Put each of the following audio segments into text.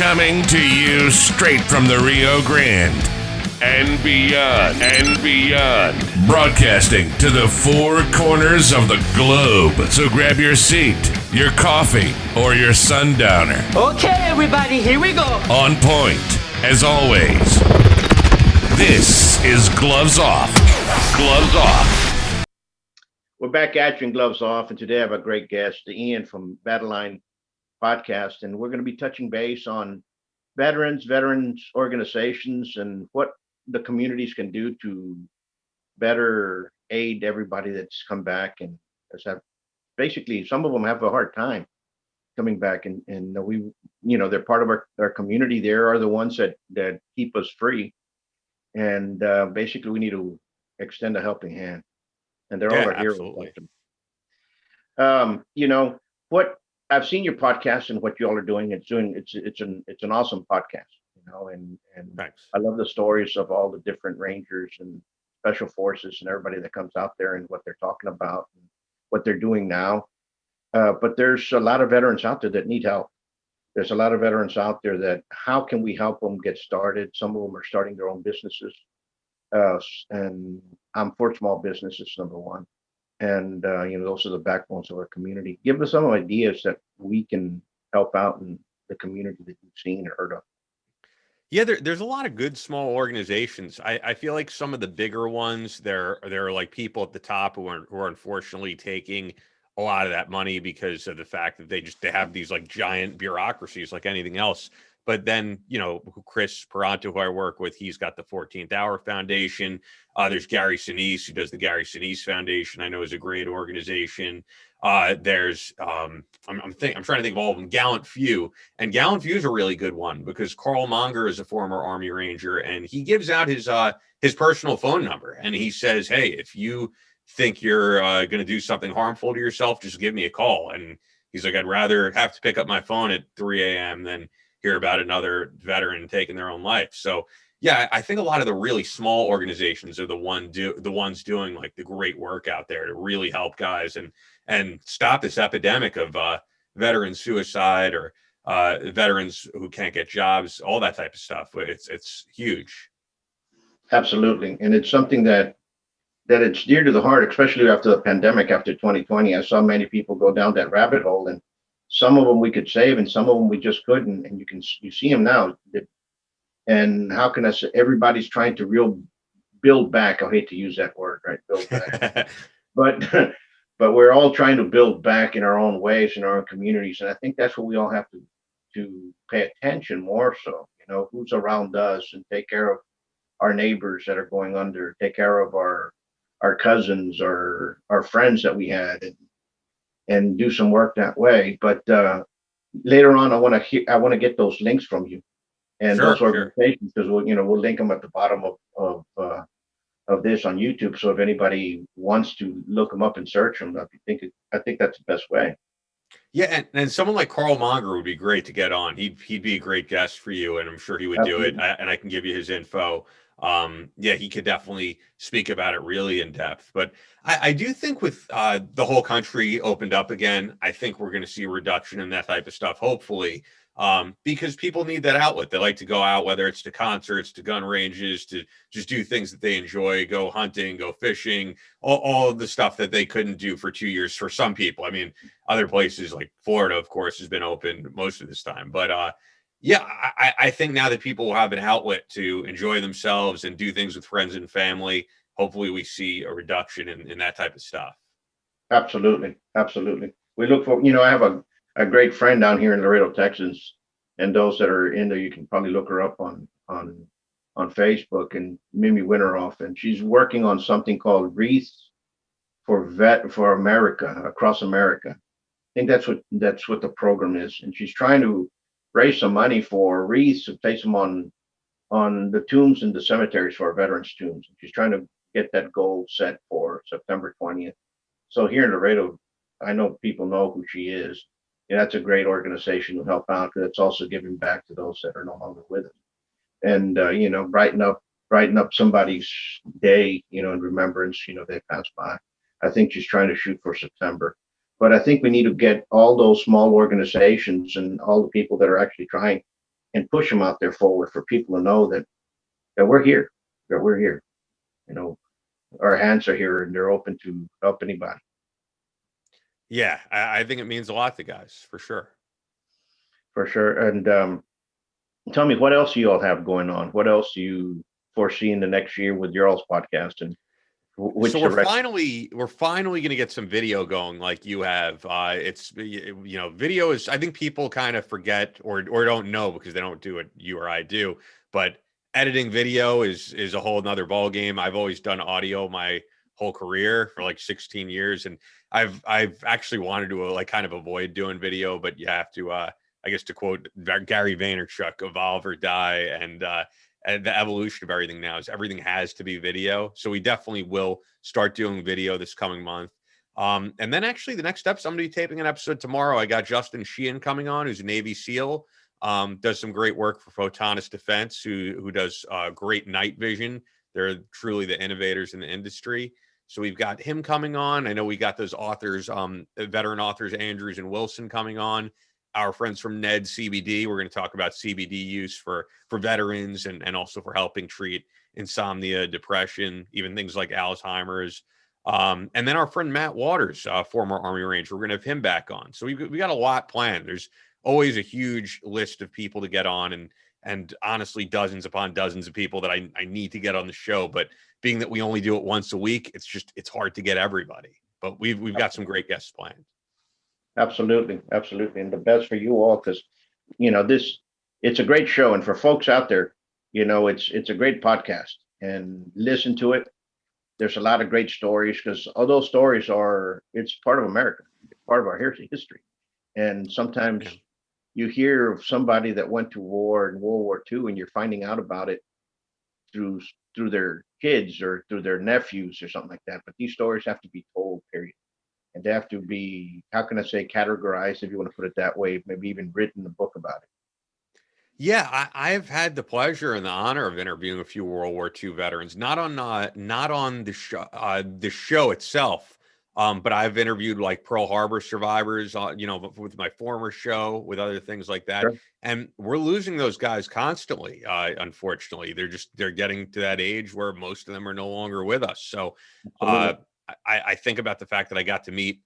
Coming to you straight from the Rio Grande and beyond. Broadcasting to the four corners of the globe. So grab your seat, your coffee, or your sundowner. Okay, everybody, here we go. On point, as always. This is Gloves Off. Gloves Off. We're back at you in Gloves Off, and today I have a great guest, Ian from Battleline podcast, and we're going to be touching base on veterans organizations, and what the communities can do to better aid everybody that's come back and has have basically some of them have a hard time coming back, and we they're part of our community. They are the ones that keep us free, and basically we need to extend a helping hand, and they're all our heroes. What I've seen your podcast and what you all are doing. It's an awesome podcast, and Thanks. I love the stories of all the different Rangers and special forces and everybody that comes out there and what they're talking about and what they're doing now. But there's a lot of veterans out there that need help. There's a lot of veterans out there that, how can we help them get started? Some of them are starting their own businesses, and I'm for small businesses, number one. And those are the backbones of our community. Give us some ideas that we can help out in the community that you've seen or heard of. Yeah, there's a lot of good small organizations. I feel like some of the bigger ones, there are like people at the top who are unfortunately taking a lot of that money because of the fact that they have these like giant bureaucracies like anything else. But then, Chris Peranto, who I work with, he's got the 14th Hour Foundation. There's Gary Sinise, who does the Gary Sinise Foundation. I know is a great organization. There's I'm trying to think of all of them. Gallant Few, and Gallant Few is a really good one because Carl Monger is a former Army Ranger, and he gives out his personal phone number, and he says, "Hey, if you think you're going to do something harmful to yourself, just give me a call." And he's like, "I'd rather have to pick up my phone at 3 a.m. than hear about another veteran taking their own life." So yeah, I think a lot of the really small organizations are the ones doing like the great work out there to really help guys and stop this epidemic of veteran suicide or veterans who can't get jobs, all that type of stuff. It's huge. Absolutely, and it's something that it's dear to the heart, especially after the pandemic, after 2020. I saw many people go down that rabbit hole, and some of them we could save, and some of them we just couldn't. And you see them now. And how can I say, everybody's trying to build back. I hate to use that word, right? Build back, but we're all trying to build back in our own ways in our own communities. And I think that's what we all have to pay attention more so. Who's around us, and take care of our neighbors that are going under. Take care of our cousins or our friends that we had, and do some work that way. But later on, I want to get those links from you and those organizations, because we'll link them at the bottom of this on YouTube. So if anybody wants to look them up and search them, I think that's the best way. Yeah, and someone like Carl Monger would be great to get on. He'd be a great guest for you, and I'm sure he would Absolutely. Do it. And I can give you his info. He could definitely speak about it really in depth. But I do think with the whole country opened up again, I think we're going to see a reduction in that type of stuff, hopefully, because people need that outlet. They like to go out, whether it's to concerts, to gun ranges, to just do things that they enjoy, go hunting, go fishing, all of the stuff that they couldn't do for 2 years for some people. I mean, other places like Florida, of course, has been open most of this time. But I think now that people will have an outlet to enjoy themselves and do things with friends and family, hopefully we see a reduction in that type of stuff. Absolutely. We look for, I have a great friend down here in Laredo, Texas, and those that are in there, you can probably look her up on Facebook, and Mimi Winteroff, and she's working on something called Wreaths for America, across America. I think that's what the program is, and she's trying to raise some money for wreaths to place them on the tombs in the cemeteries, for our veterans' tombs. She's trying to get that goal set for September 20th. So here in Laredo, I know people know who she is. Yeah, that's a great organization to help out, because it's also giving back to those that are no longer with us. And brighten up somebody's day, in remembrance, they passed by. I think she's trying to shoot for September. But I think we need to get all those small organizations and all the people that are actually trying and push them out there forward for people to know that we're here, that we're here. You know, our hands are here and they're open to help anybody. Yeah, I think it means a lot to guys for sure. For sure. And tell me, what else you all have going on? What else do you foresee in the next year with your all's podcast, and which So direction? we're finally going to get some video going like you have. It's video is, I think people kind of forget or don't know because they don't do it you or I do, but editing video is a whole nother ball game. I've always done audio my whole career for like 16 years, and I've actually wanted to like kind of avoid doing video, but you have to I guess to quote Gary Vaynerchuk, evolve or die, and the evolution of everything now is everything has to be video. So we definitely will start doing video this coming month. And then actually the next step, somebody taping an episode tomorrow. I got Justin Sheehan coming on, who's a Navy SEAL, does some great work for Photonus Defense, who does great night vision. They're truly the innovators in the industry. So we've got him coming on. I know we got those authors, veteran authors, Andrews and Wilson coming on. Our friends from Ned CBD. We're going to talk about CBD use for veterans and also for helping treat insomnia, depression, even things like Alzheimer's. And then our friend Matt Waters, former Army Ranger, we're going to have him back on. So we got a lot planned. There's always a huge list of people to get on, and honestly, dozens upon dozens of people that I need to get on the show. But being that we only do it once a week, it's hard to get everybody. But we've got some great guests planned. Absolutely, absolutely, and the best for you all, because it's a great show, and for folks out there, it's a great podcast, and listen to it. There's a lot of great stories, because all those stories it's part of America, it's part of our history, and sometimes you hear of somebody that went to war in World War II, and you're finding out about it through their kids or through their nephews or something like that. But these stories have to be told, period. And they have to be, how can I say, categorized, if you want to put it that way, maybe even written a book about it. Yeah, I've had the pleasure and the honor of interviewing a few World War II veterans, not on the show itself, but I've interviewed like Pearl Harbor survivors, with my former show, with other things like that. Sure. And we're losing those guys constantly. Unfortunately, they're getting to that age where most of them are no longer with us. So, I think about the fact that I got to meet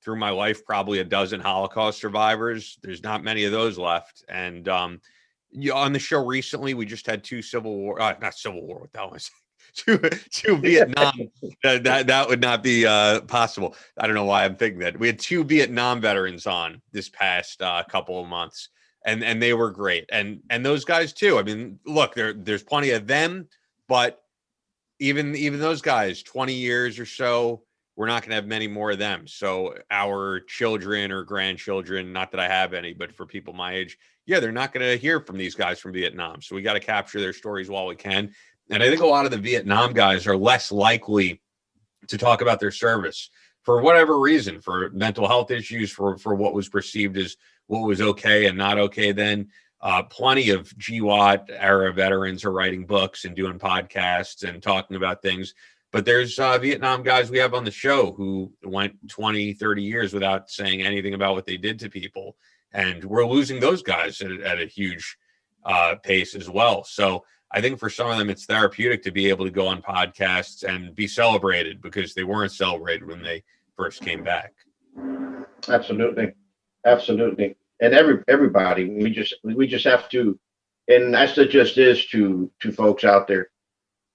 through my life probably a dozen Holocaust survivors. There's not many of those left. And on the show recently, we just had two Civil War, not Civil War, what that was, two Vietnam. That would not be possible. I don't know why I'm thinking that. We had two Vietnam veterans on this past couple of months, and they were great. And those guys too. I mean, look, there's plenty of them, but even those guys, 20 years or so, we're not going to have many more of them. So our children or grandchildren, not that I have any, but for people my age, yeah, they're not going to hear from these guys from Vietnam. So we got to capture their stories while we can. And I think a lot of the Vietnam guys are less likely to talk about their service for whatever reason, for mental health issues, for what was perceived as what was okay and not okay then. Plenty of GWAT era veterans are writing books and doing podcasts and talking about things. But there's Vietnam guys we have on the show who went 20, 30 years without saying anything about what they did to people. And we're losing those guys at a huge pace as well. So I think for some of them, it's therapeutic to be able to go on podcasts and be celebrated because they weren't celebrated when they first came back. Absolutely. Absolutely. And everybody, we just have to, and I suggest this to folks out there,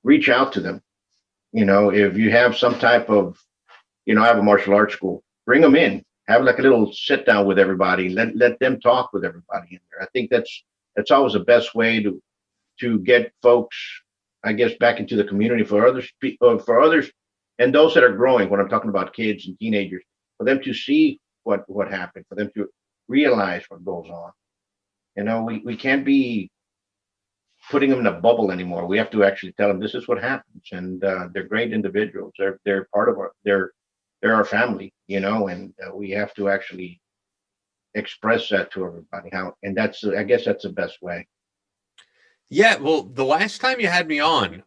reach out to them. If you have some type of, I have a martial arts school, bring them in, have like a little sit down with everybody, let them talk with everybody in there. I think that's always the best way to get folks, I guess, back into the community for others and those that are growing, when I'm talking about kids and teenagers, for them to see what happened, for them to realize what goes on. We can't be putting them in a bubble anymore. We have to actually tell them this is what happens, and they're great individuals. They're part of they're our family, and we have to actually express that to everybody. And I guess that's the best way. Yeah, well, the last time you had me on,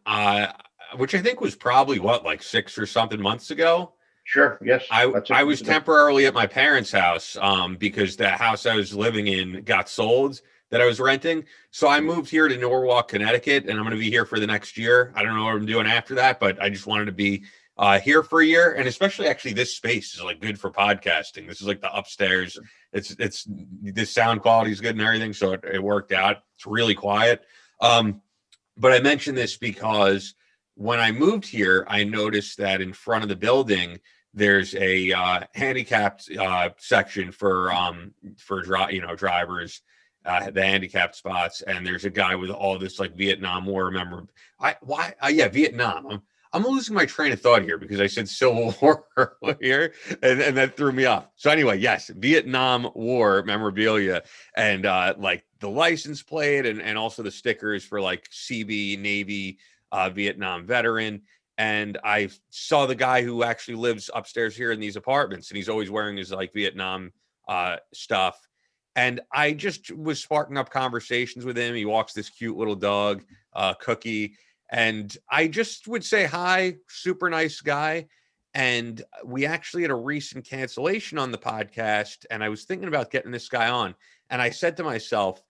which I think was probably like 6 or something months ago. Sure. Yes. I was temporarily at my parents' house because the house I was living in got sold. that I was renting. So I moved here to Norwalk, Connecticut, and I'm going to be here for the next year. I don't know what I'm doing after that, but I just wanted to be here for a year. And especially actually this space is like good for podcasting. This is like the upstairs. It's the sound quality is good and everything. So it worked out. It's really quiet. But I mentioned this because when I moved here, I noticed that in front of the building, there's a handicapped section for drivers, the handicapped spots, and there's a guy with all this like Vietnam War Vietnam. I'm losing my train of thought here because I said Civil War earlier, and that threw me off. So anyway, yes, Vietnam War memorabilia, and like the license plate, and also the stickers for like CB Navy, Vietnam veteran. And I saw the guy who actually lives upstairs here in these apartments, and he's always wearing his like Vietnam stuff. And I just was sparking up conversations with him. He walks this cute little dog, Cookie. And I just would say hi, super nice guy. And we actually had a recent cancellation on the podcast. And I was thinking about getting this guy on. And I said to myself,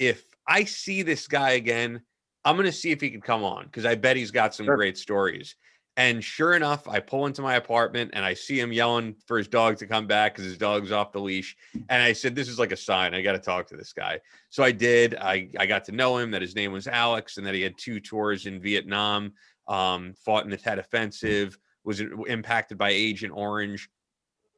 if I see this guy again, I'm going to see if he can come on because I bet he's got some great stories. And sure enough, I pull into my apartment and I see him yelling for his dog to come back because his dog's off the leash. And I said, this is like a sign. I got to talk to this guy. So I did. I got to know him, that his name was Alex, and that he had 2 tours in Vietnam, fought in the Tet Offensive, was impacted by Agent Orange.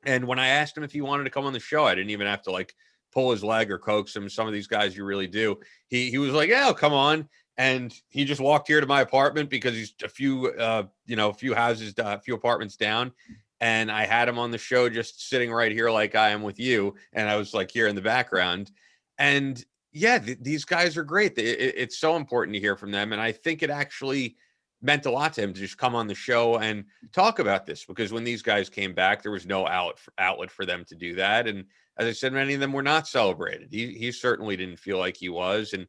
And when I asked him if he wanted to come on the show, I didn't even have to like pull his leg or coax him. Some of these guys you really do. He was like, yeah, I'll come on. And he just walked here to my apartment because he's a few apartments down. And I had him on the show just sitting right here like I am with you. And I was like here in the background. And yeah, these guys are great. It's so important to hear from them. And I think it actually meant a lot to him to just come on the show and talk about this, because when these guys came back, there was no outlet for them to do that. And as I said, many of them were not celebrated. He certainly didn't feel like he was. And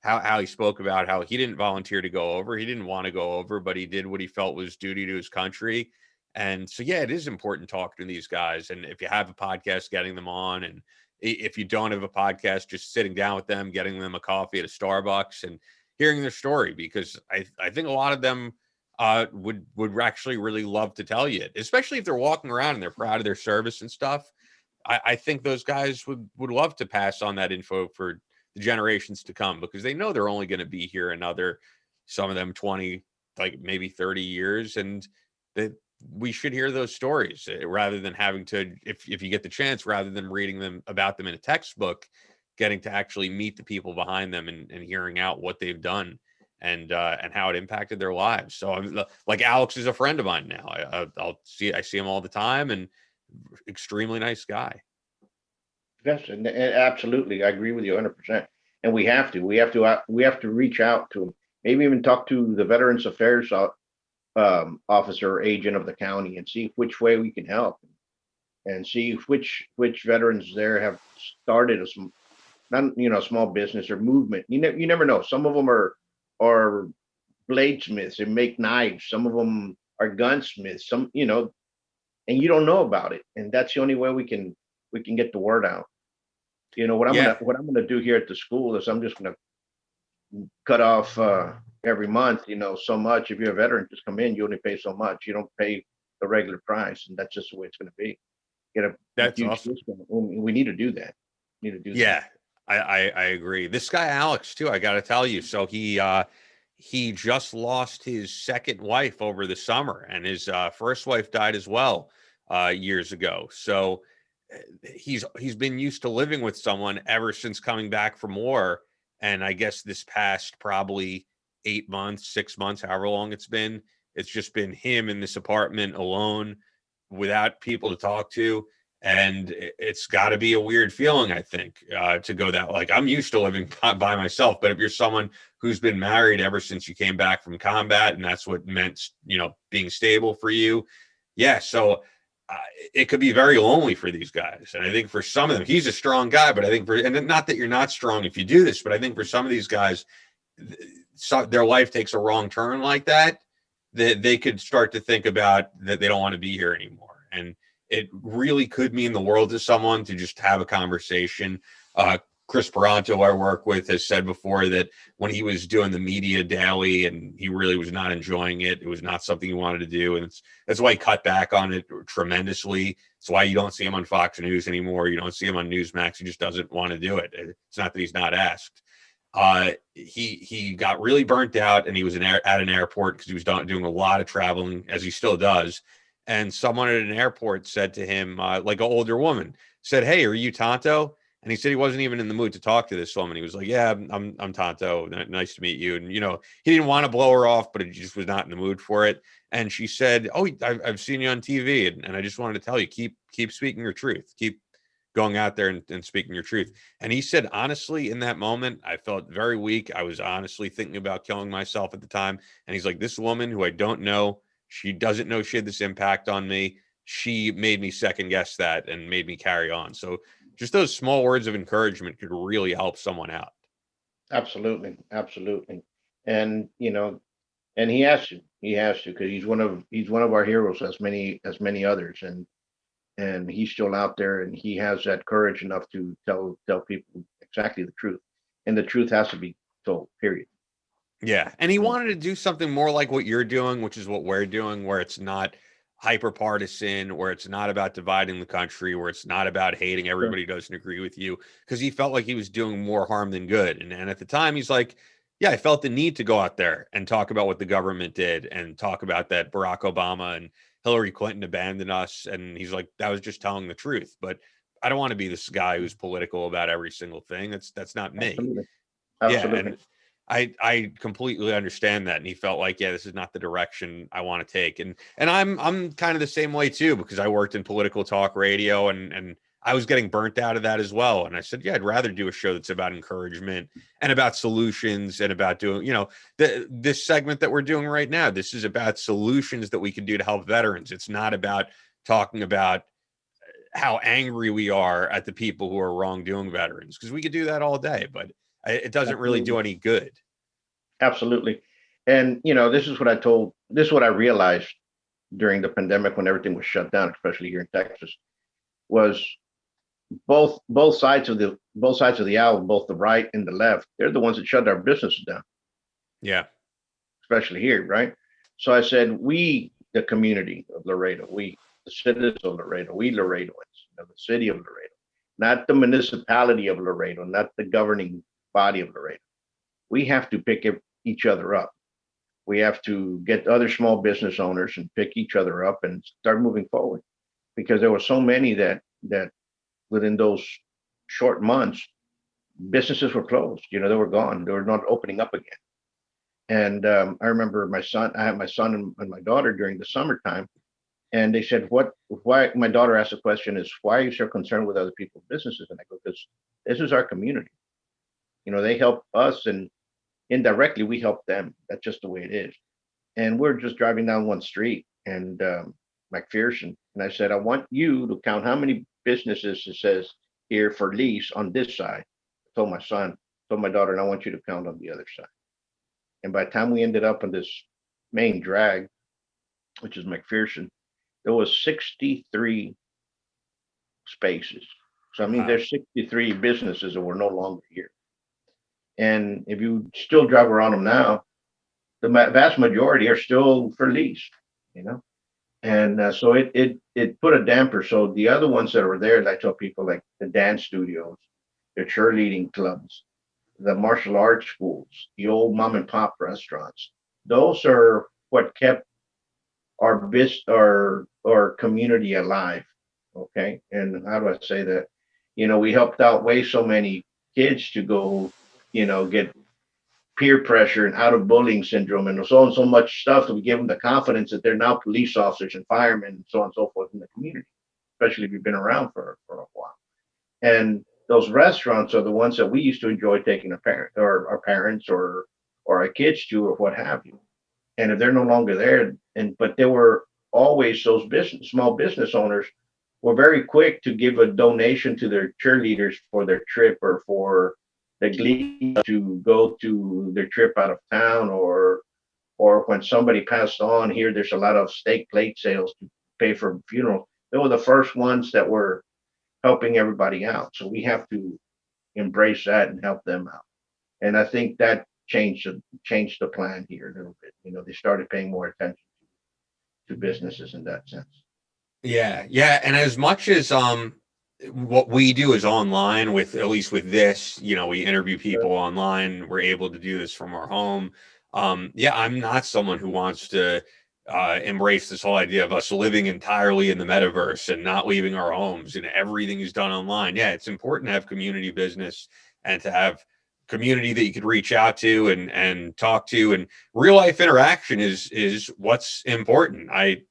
how he spoke about how he didn't volunteer to go over. He didn't want to go over, but he did what he felt was duty to his country. And so, yeah, it is important talking to these guys. And if you have a podcast, getting them on. And if you don't have a podcast, just sitting down with them, getting them a coffee at a Starbucks and hearing their story, because I think a lot of them would actually really love to tell you it, especially if they're walking around and they're proud of their service and stuff. I think those guys would love to pass on that info for the generations to come, because they know they're only going to be here another, some of them 20, like maybe 30 years. And that we should hear those stories rather than having to, if you get the chance, rather than reading them about them in a textbook, getting to actually meet the people behind them and hearing out what they've done and how it impacted their lives. So like Alex is a friend of mine now. I see him all the time, and extremely nice guy. Yes, and absolutely, I agree with you 100%. And we have to reach out to them. Maybe even talk to the Veterans Affairs officer or agent of the county and see which way we can help, and see which veterans there have started a small business or movement. You never know. Some of them are bladesmiths and make knives. Some of them are gunsmiths. Some, and you don't know about it. And that's the only way we can get the word out. What I'm gonna do here at the school is I'm just gonna cut off every month, so much. If you're a veteran, just come in, you only pay so much. You don't pay the regular price, and that's just the way it's gonna be. That's awesome. Discount. We need to do that. Yeah, I agree. This guy Alex too, I got to tell you. So he just lost his second wife over the summer, and his first wife died as well years ago. So he's been used to living with someone ever since coming back from war. And I guess this past probably 8 months, 6 months, however long it's just been him in this apartment alone without people to talk to. And it's got to be a weird feeling, I think, to go that, like, I'm used to living by myself. But if you're someone who's been married ever since you came back from combat, and that's what meant, being stable for you. Yeah. So it could be very lonely for these guys. And I think for some of them, he's a strong guy, but I think and not that you're not strong if you do this, but I think for some of these guys, their life takes a wrong turn like that they could start to think about that they don't want to be here anymore. And it really could mean the world to someone to just have a conversation. Chris Peranto, I work with, has said before that when he was doing the media daily and he really was not enjoying it, it was not something he wanted to do. And that's why he cut back on it tremendously. It's why you don't see him on Fox News anymore. You don't see him on Newsmax. He just doesn't want to do it. It's not that he's not asked. He got really burnt out, and he was at an airport because he was doing a lot of traveling, as he still does. And someone at an airport said to him, like an older woman, said, "Hey, are you Tonto?" And he said he wasn't even in the mood to talk to this woman. He was like, "Yeah, I'm Tonto. Nice to meet you." And he didn't want to blow her off, but he just was not in the mood for it. And she said, "Oh, I've seen you on TV, and I just wanted to tell you, keep speaking your truth. Keep going out there and speaking your truth." And he said, honestly, in that moment, I felt very weak. I was honestly thinking about killing myself at the time. And he's like, this woman who I don't know, she doesn't know she had this impact on me. She made me second guess that and made me carry on. So just those small words of encouragement could really help someone out. Absolutely, absolutely. And and he has to, because he's one of our heroes, as many others, and he's still out there, and he has that courage enough to tell people exactly the truth, and the truth has to be told. Period. Yeah. And he Yeah. wanted to do something more like what you're doing, which is what we're doing, where it's not hyper partisan, where it's not about dividing the country, where it's not about hating Sure. everybody who doesn't agree with you, because he felt like he was doing more harm than good. And at the time, he's like, yeah, I felt the need to go out there and talk about what the government did and talk about that Barack Obama and Hillary Clinton abandoned us. And he's like, that was just telling the truth. But I don't want to be this guy who's political about every single thing. That's not me. Absolutely, Yeah, absolutely. and I completely understand that, and he felt like, yeah, this is not the direction I want to take, and I'm kind of the same way too, because I worked in political talk radio, and I was getting burnt out of that as well, and I said, yeah, I'd rather do a show that's about encouragement and about solutions and about doing, this segment that we're doing right now. This is about solutions that we can do to help veterans. It's not about talking about how angry we are at the people who are wrongdoing veterans, because we could do that all day, but it doesn't really do Absolutely, any good. absolutely. And this is what I realized during the pandemic, when everything was shut down, especially here in Texas, was both sides of the aisle, both the right and the left, they're the ones that shut our businesses down, Yeah. especially here, right? So I said, we, the community of Laredo, we, the citizens of Laredo, we Laredoans, the city of Laredo, not the municipality of Laredo, not the governing body of Laredo. We have to pick each other up. We have to get other small business owners and pick each other up and start moving forward, because there were so many that within those short months, businesses were closed. They were gone. They were not opening up again. And I remember I had my son and my daughter during the summertime, and they said, why? My daughter asked the question is, why are you so concerned with other people's businesses? And I go, because this is our community. They help us, and indirectly we help them. That's just the way it is. And we're just driving down one street, and McPherson, and I said, I want you to count how many businesses it says here for lease on this side. I told my daughter, and I want you to count on the other side. And by the time we ended up on this main drag, which is McPherson, there was 63 spaces. So I mean, Wow. there's 63 businesses that were no longer here. And if you still drive around them now, the vast majority are still for lease, you know. And so it put a damper. So the other ones that were there, I tell people, like the dance studios, the cheerleading clubs, the martial arts schools, the old mom and pop restaurants. Those are what kept our community alive. Okay, and how do I say that? We helped outweigh so many kids to go, get peer pressure and out of bullying syndrome and so on, so much stuff that we give them the confidence that they're now police officers and firemen and so on and so forth in the community, especially if you've been around for a while. And those restaurants are the ones that we used to enjoy taking our parents or our kids to, or what have you. And if they're no longer there, but there were always those small business owners were very quick to give a donation to their cheerleaders for their trip, or for the glee to go to their trip out of town, or when somebody passed on. Here there's a lot of steak plate sales to pay for funeral. They were the first ones that were helping everybody out. So we have to, embrace that and help them out. And I think that changed the plan here a little bit. They started paying more attention to businesses in that sense. Yeah, yeah, and as much as what we do is online with at least with this, we interview people online, we're able to do this from our home. Yeah, I'm not someone who wants to embrace this whole idea of us living entirely in the metaverse and not leaving our homes and everything is done online. Yeah, it's important to have community business and to have community that you could reach out to and talk to, and real life interaction is what's important. I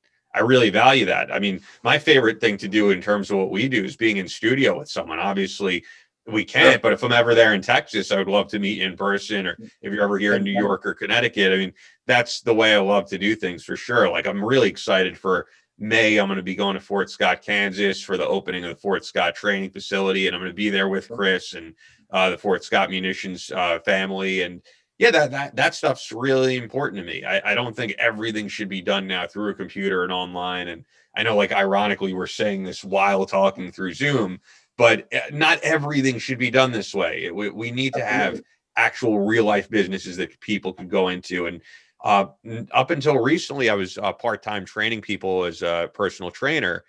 really value that. I mean, my favorite thing to do in terms of what we do is being in studio with someone. Obviously, we can't, but if I'm ever there in Texas, I would love to meet in person. Or if you're ever here in New York or Connecticut, I mean, that's the way I love to do things for sure. Like, I'm really excited for May. I'm going to be going to Fort Scott, Kansas for the opening of the Fort Scott training facility. And I'm going to be there with Chris and the Fort Scott Munitions family. And yeah, that stuff's really important to me. I don't think everything should be done now through a computer and online. And I know, like, ironically, we're saying this while talking through Zoom, but not everything should be done this way. We need to have actual real life businesses that people can go into. And up until recently, I was part-time training people as a personal trainer,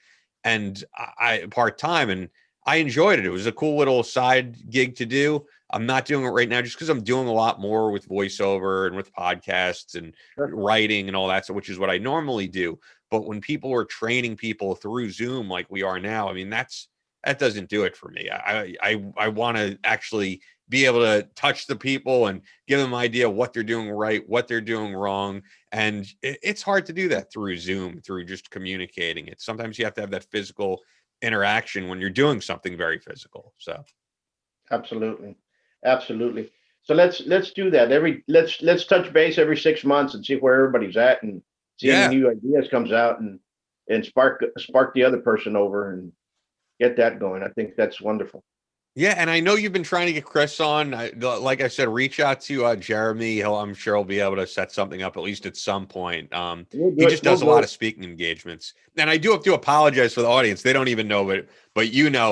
and I part-time, and I enjoyed it. It was a cool little side gig to do. I'm not doing it right now just because I'm doing a lot more with voiceover and with podcasts and writing and all that, so which is what I normally do. But when people are training people through Zoom like we are now, I mean, that doesn't do it for me. I want to actually be able to touch the people and give them an idea of what they're doing right, what they're doing wrong. And it's hard to do that through Zoom, through just communicating it. Sometimes you have to have that physical interaction when you're doing something very physical. So Absolutely. So let's do that. Let's touch base every 6 months and see where everybody's at and see any new ideas comes out and spark the other person over and get that going. I think that's wonderful. Yeah, and I know you've been trying to get Chris on. Like I said, reach out to Jeremy. I'm sure he'll be able to set something up at least at some point. He just does a lot of speaking engagements. And I do have to apologize for the audience. They don't even know, but this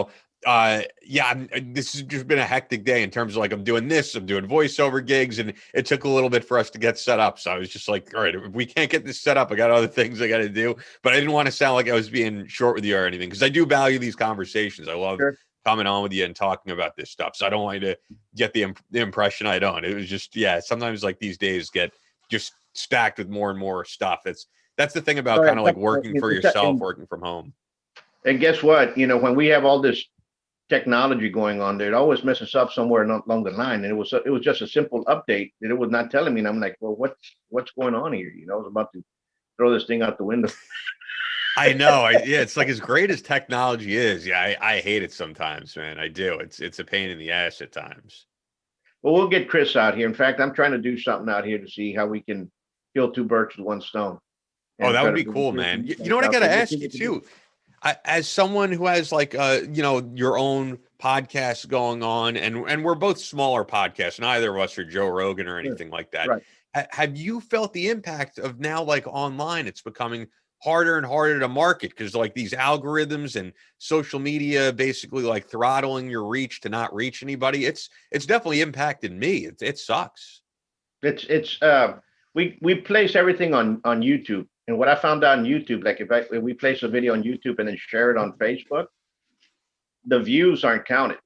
has just been a hectic day in terms of, like, I'm doing voiceover gigs, and it took a little bit for us to get set up. So I was just like, all right, if we can't get this set up, I got other things I got to do. But I didn't want to sound like I was being short with you or anything, because I do value these conversations. I love coming on with you and talking about this stuff. So I don't want you to get the impression I don't. It was just, sometimes, like, these days get just stacked with more and more stuff. That's the thing about kind of like working for yourself, working from home. And guess what? When we have all this technology going on there, it always messes up somewhere along the line. And it was just a simple update that it was not telling me. And I'm like, well, what's going on here? I was about to throw this thing out the window. I know. It's like, as great as technology is, I hate it sometimes, man. I do. It's a pain in the ass at times. Well, we'll get Chris out here. In fact, I'm trying to do something out here to see how we can kill two birds with one stone. Oh, that would be cool, man. You know what I got to ask you too? As someone who has, like, your own podcast going on, and we're both smaller podcasts, neither of us are Joe Rogan or anything like that. Right. Have you felt the impact of now, like, online, it's becoming harder and harder to market because, like, these algorithms and social media basically, like, throttling your reach to not reach anybody? It's definitely impacted me. It sucks. We place everything on YouTube. And what I found out on YouTube, like, if we place a video on YouTube and then share it on Facebook, the views aren't counted.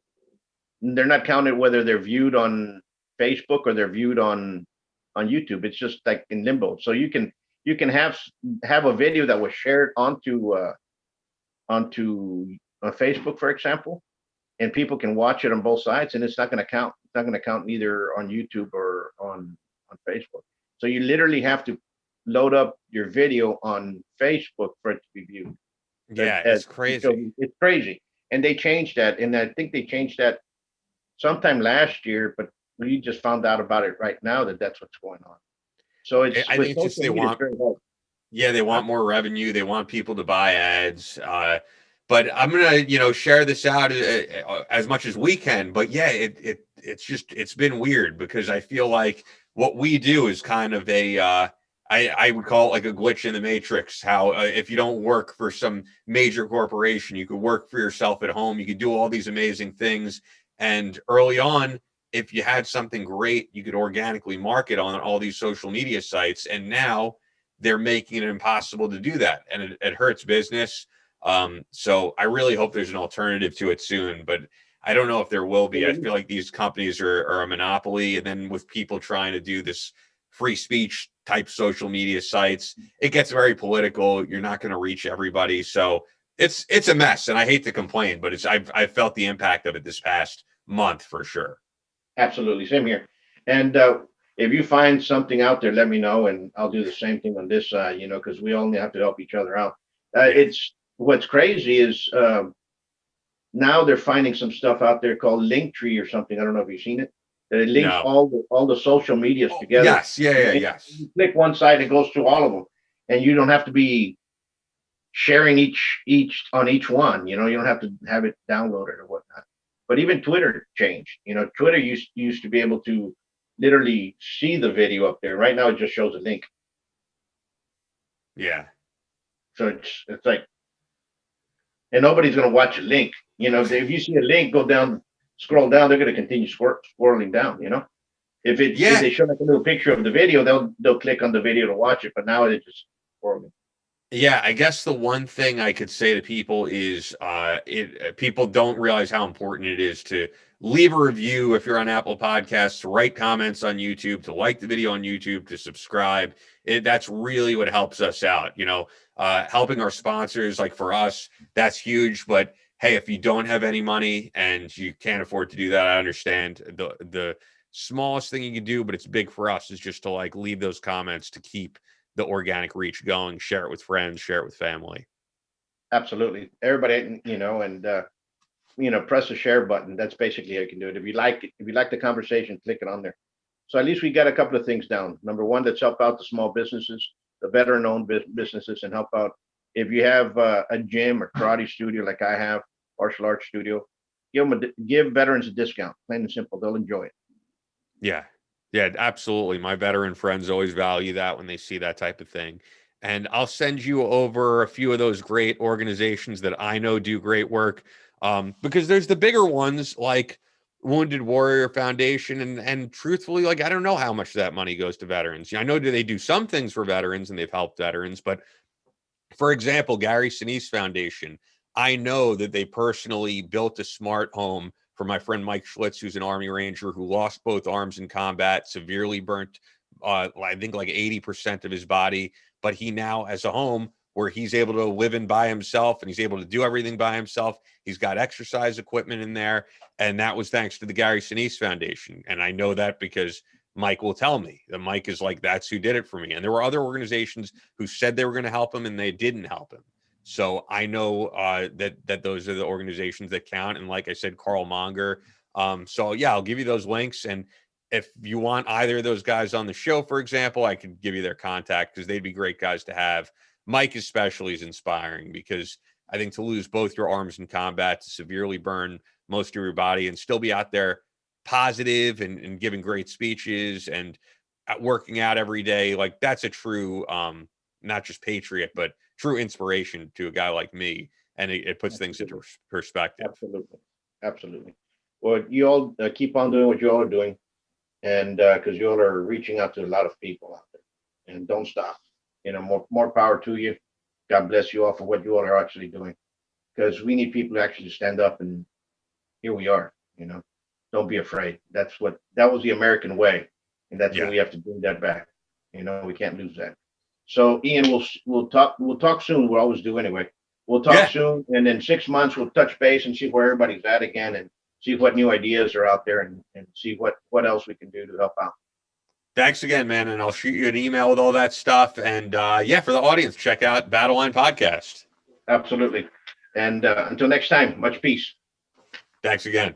They're not counted whether they're viewed on Facebook or they're viewed on YouTube. It's just like in limbo. So you can have a video that was shared onto Facebook, for example, and people can watch it on both sides, and it's not going to count. It's not going to count either on YouTube or on Facebook. So you literally have to load up your video on Facebook for it to be viewed. Yeah, it's crazy. It's crazy. And they changed that. And I think they changed that sometime last year, but we just found out about it right now that's what's going on. So I think it's just they want more revenue. They want people to buy ads. But I'm going to, share this out as much as we can. But yeah, it's been weird because I feel like what we do is kind of I would call it like a glitch in the matrix. How if you don't work for some major corporation, you could work for yourself at home. You could do all these amazing things. And early on, if you had something great, you could organically market on all these social media sites. And now they're making it impossible to do that. And it hurts business. So I really hope there's an alternative to it soon, but I don't know if there will be. I feel like these companies are a monopoly. And then with people trying to do this free speech type social media sites, it gets very political. You're not going to reach everybody. So it's a mess. And I hate to complain, but I've felt the impact of it this past month for sure. Absolutely. Same here. And if you find something out there, let me know, and I'll do the same thing on this side, because we only have to help each other out. It's what's crazy is now they're finding some stuff out there called Linktree or something. I don't know if you've seen it. That it links all the social medias together. Yes. Yes. You click one side, it goes through all of them, and you don't have to be sharing each on each one. You don't have to have it downloaded or whatnot. But even Twitter changed. Twitter used to be able to literally see the video up there. Right now, it just shows a link. Yeah. So it's like, and nobody's going to watch a link. If you see a link, scroll down, they're going to continue scrolling down. If they show like a little picture of the video, they'll click on the video to watch it. But now it's just scrolling. Yeah, I guess the one thing I could say to people is people don't realize how important it is to leave a review if you're on Apple Podcasts, to write comments on YouTube, to like the video on YouTube, to subscribe. That's really what helps us out. Helping our sponsors, like for us, that's huge. But hey, if you don't have any money and you can't afford to do that, I understand. The smallest thing you can do, but it's big for us, is just to leave those comments to keep the organic reach going. Share it with friends, share it with family. Absolutely. Everybody, and press the share button. That's basically how you can do it. If you like the conversation, click it on there. So at least we got a couple of things down. Number one, let's help out the small businesses, the veteran-owned businesses, and help out. If you have a gym or karate studio like I have, martial arts studio, give veterans a discount. Plain and simple. They'll enjoy it. Yeah, absolutely. My veteran friends always value that when they see that type of thing. And I'll send you over a few of those great organizations that I know do great work, because there's the bigger ones like Wounded Warrior Foundation. And truthfully, I don't know how much that money goes to veterans. I know they do some things for veterans and they've helped veterans. But for example, Gary Sinise Foundation, I know that they personally built a smart home for my friend Mike Schlitz, who's an Army Ranger who lost both arms in combat, severely burnt, I think 80% of his body. But he now has a home where he's able to live in by himself and he's able to do everything by himself. He's got exercise equipment in there. And that was thanks to the Gary Sinise Foundation. And I know that because Mike will tell me that Mike is that's who did it for me. And there were other organizations who said they were going to help him and they didn't help him. So I know that those are the organizations that count. And like I said, Carl Monger. So yeah, I'll give you those links. And if you want either of those guys on the show, for example, I could give you their contact because they'd be great guys to have. Mike especially is inspiring because I think to lose both your arms in combat, to severely burn most of your body and still be out there positive and giving great speeches and working out every day, that's a true, not just patriot, but true inspiration to a guy like me. And it puts things into perspective. Absolutely. Well, you all keep on doing what you all are doing. And because you all are reaching out to a lot of people out there, and don't stop. More power to you. God bless you all for what you all are actually doing, because we need people to actually stand up, and here we are. Don't be afraid. That was the American way, and that's what we have to bring that back. We can't lose that. So Ian, we'll talk soon. We'll always do anyway. We'll talk soon, and in 6 months we'll touch base and see where everybody's at again, and see what new ideas are out there, and see what else we can do to help out. Thanks again, man. And I'll shoot you an email with all that stuff. And for the audience, check out Battleline Podcast. Absolutely. And until next time, much peace. Thanks again.